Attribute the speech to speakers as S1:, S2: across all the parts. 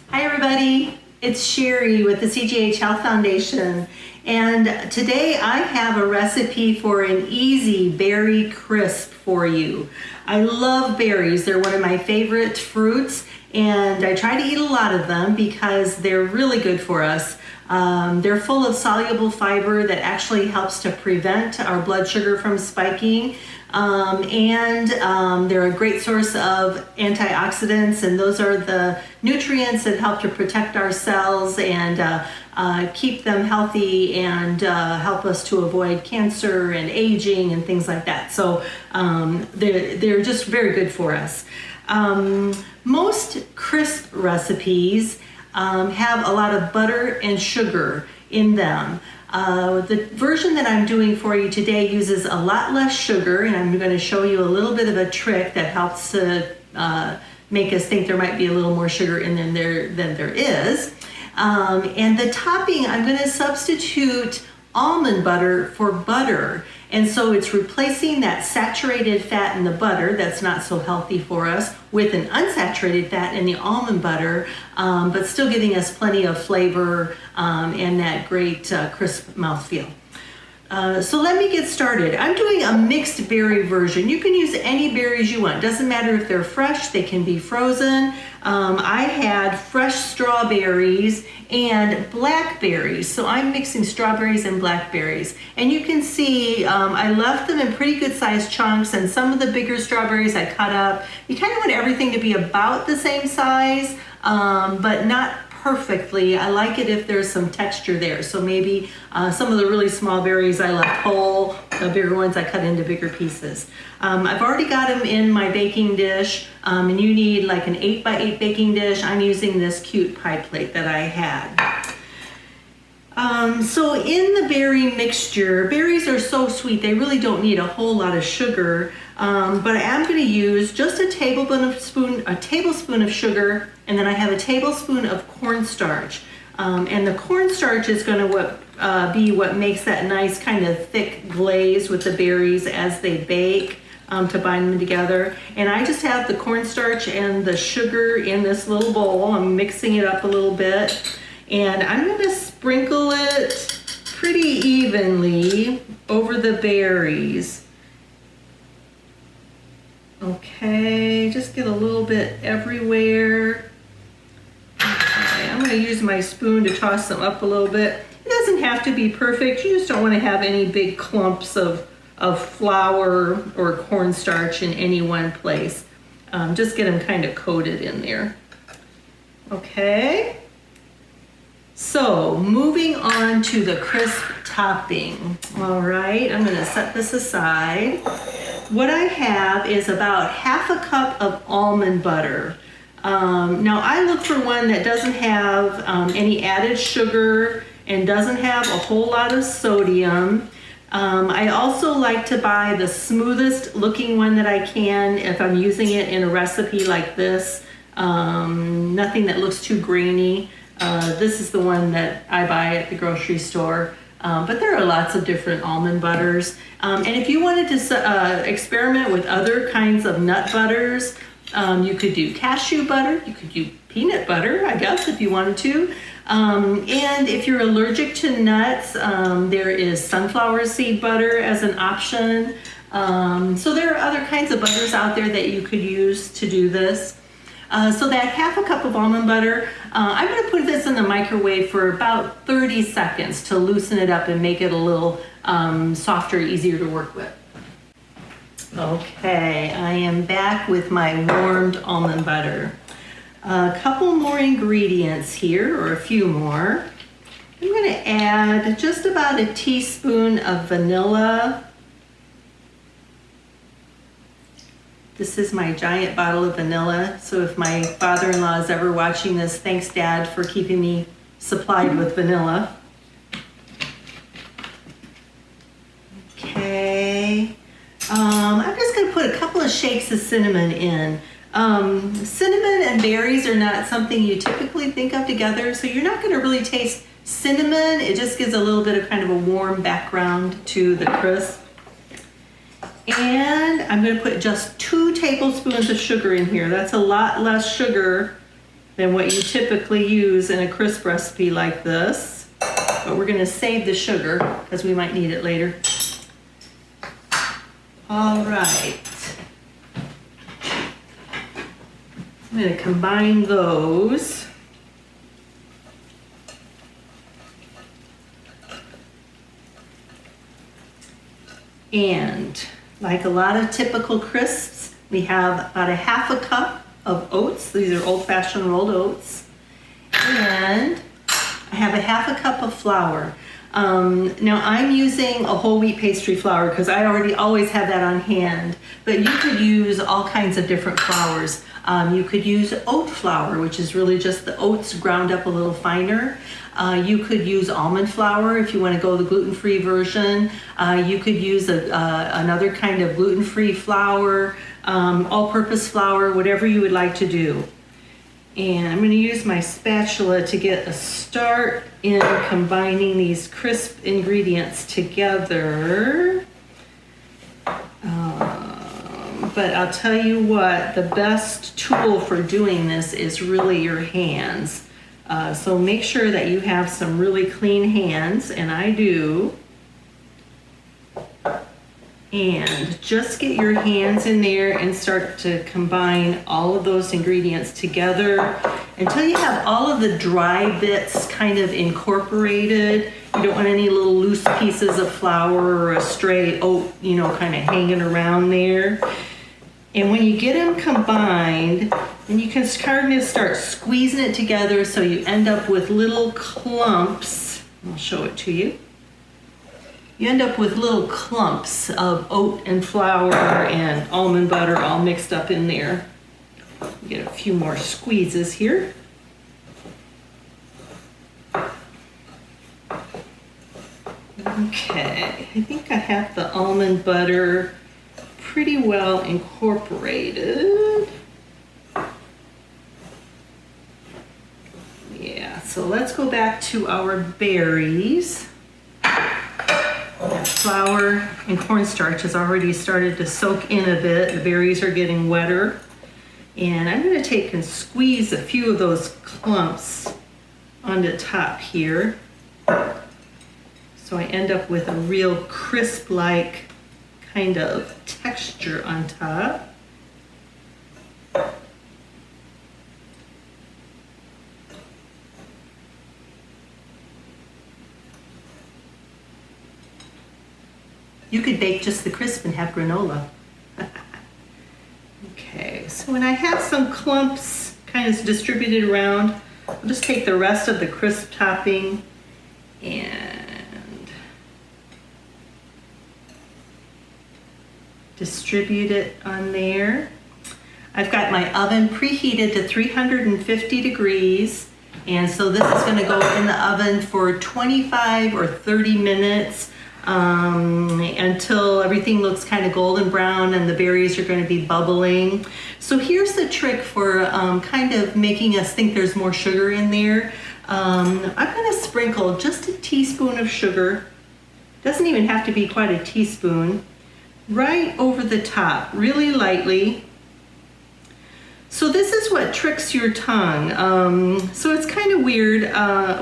S1: Hi everybody, it's Sherry with the CGH Health Foundation, and today I have a recipe for an easy berry crisp for you. I love berries. They're one of my favorite fruits, and I try to eat a lot of them because they're really good for us. They're full of soluble fiber that actually helps to prevent our blood sugar from spiking. They're a great source of antioxidants, and those are the nutrients that help to protect our cells and keep them healthy and help us to avoid cancer and aging and things like that. So they're just very good for us. Most crisp recipes have a lot of butter and sugar in them. The version that I'm doing for you today uses a lot less sugar, and I'm going to show you a little bit of a trick that helps to make us think there might be a little more sugar in there than there is. And the topping, I'm going to substitute almond butter for butter. And so it's replacing that saturated fat in the butter that's not so healthy for us with an unsaturated fat in the almond butter, but still giving us plenty of flavor and that great crisp mouthfeel. So let me get started. I'm doing a mixed berry version. You can use any berries you want. Doesn't matter if they're fresh, they can be frozen. I had fresh strawberries and blackberries. So I'm mixing strawberries and blackberries. And you can see I left them in pretty good sized chunks, and some of the bigger strawberries I cut up. You kind of want everything to be about the same size, but not perfectly. I like it if there's some texture there. So maybe some of the really small berries I left whole, the bigger ones I cut into bigger pieces. I've already got them in my baking dish, and you need like an 8x8 baking dish. I'm using this cute pie plate that I had. So in the berry mixture, berries are so sweet, they really don't need a whole lot of sugar, but I am going to use just a tablespoon of sugar, and then I have a tablespoon of cornstarch. And the cornstarch is going to be what makes that nice kind of thick glaze with the berries as they bake to bind them together. And I just have the cornstarch and the sugar in this little bowl. I'm mixing it up a little bit. And I'm going to sprinkle it pretty evenly over the berries. Okay, just get a little bit everywhere. Okay, I'm going to use my spoon to toss them up a little bit. It doesn't have to be perfect. You just don't want to have any big clumps of flour or cornstarch in any one place. Just get them kind of coated in there. Okay. So moving on to the crisp topping. All right, I'm going to set this aside. What I have is about half a cup of almond butter. Now I look for one that doesn't have any added sugar and doesn't have a whole lot of sodium. I also like to buy the smoothest looking one that I can if I'm using it in a recipe like this. Nothing that looks too grainy. This is the one that I buy at the grocery store, but there are lots of different almond butters. And if you wanted to experiment with other kinds of nut butters, you could do cashew butter, you could do peanut butter, I guess, if you wanted to. And if you're allergic to nuts, there is sunflower seed butter as an option. So there are other kinds of butters out there that you could use to do this. So that half a cup of almond butter, I'm going to put this in the microwave for about 30 seconds to loosen it up and make it a little softer, easier to work with. Okay, I am back with my warmed almond butter. A couple more ingredients here, or a few more. I'm going to add just about a teaspoon of vanilla. This is my giant bottle of vanilla, so if my father-in-law is ever watching this, thanks Dad for keeping me supplied with vanilla. Okay, I'm just going to put a couple of shakes of cinnamon in. Cinnamon and berries are not something you typically think of together, so you're not going to really taste cinnamon. It just gives a little bit of kind of a warm background to the crisp. And I'm going to put just 2 tablespoons of sugar in here. That's a lot less sugar than what you typically use in a crisp recipe like this. But we're gonna save the sugar because we might need it later. All right. I'm gonna combine those. And like a lot of typical crisps, we have about a half a cup of oats. These are old-fashioned rolled oats. And I have a half a cup of flour. Now I'm using a whole wheat pastry flour because I always have that on hand, but you could use all kinds of different flours. You could use oat flour, which is really just the oats ground up a little finer. You could use almond flour if you want to go the gluten-free version. You could use another kind of gluten-free flour, all-purpose flour, whatever you would like to do. And I'm going to use my spatula to get a start in combining these crisp ingredients together. But I'll tell you what, the best tool for doing this is really your hands. So make sure that you have some really clean hands, and I do. And just get your hands in there and start to combine all of those ingredients together until you have all of the dry bits kind of incorporated. You don't want any little loose pieces of flour or a stray oat, you know, kind of hanging around there. And when you get them combined, then you can kind of start squeezing it together so you end up with little clumps. I'll show it to you. You end up with little clumps of oat and flour and almond butter all mixed up in there. Get a few more squeezes here. Okay, I think I have the almond butter pretty well incorporated. Yeah, so let's go back to our berries. That flour and cornstarch has already started to soak in a bit. The berries are getting wetter. And I'm going to take and squeeze a few of those clumps on the top here. So I end up with a real crisp-like kind of texture on top. You could bake just the crisp and have granola. Okay, so when I have some clumps kind of distributed around, I'll just take the rest of the crisp topping and distribute it on there. I've got my oven preheated to 350 degrees, and so this is going to go in the oven for 25 or 30 minutes. Until everything looks kind of golden brown and the berries are going to be bubbling. So here's the trick for kind of making us think there's more sugar in there. I'm going to sprinkle just a teaspoon of sugar, doesn't even have to be quite a teaspoon, right over the top, really lightly. So this is what tricks your tongue. So it's kind of weird.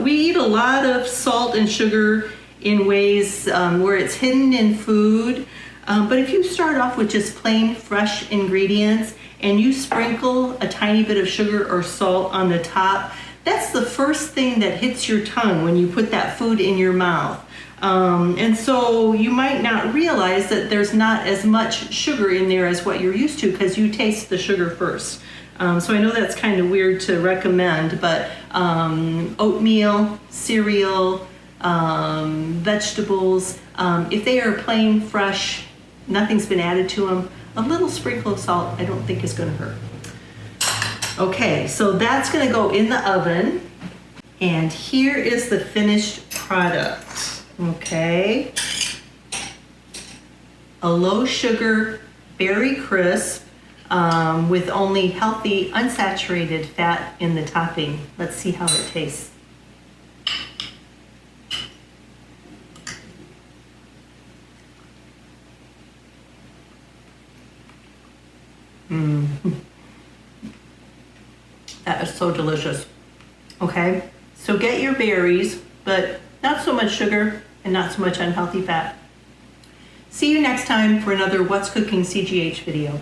S1: We eat a lot of salt and sugar in ways where it's hidden in food. But if you start off with just plain fresh ingredients and you sprinkle a tiny bit of sugar or salt on the top, that's the first thing that hits your tongue when you put that food in your mouth. And so you might not realize that there's not as much sugar in there as what you're used to because you taste the sugar first. So I know that's kind of weird to recommend, but oatmeal, cereal, vegetables, if they are plain fresh, nothing's been added to them, a little sprinkle of salt I don't think is going to hurt. Okay, so that's going to go in the oven, and here is the finished product. Okay, a low sugar berry crisp with only healthy unsaturated fat in the topping. Let's see how it tastes.
S2: That is so delicious. Okay, so get your berries, but not so much sugar and not so much unhealthy fat. See you next time for another What's Cooking CGH video.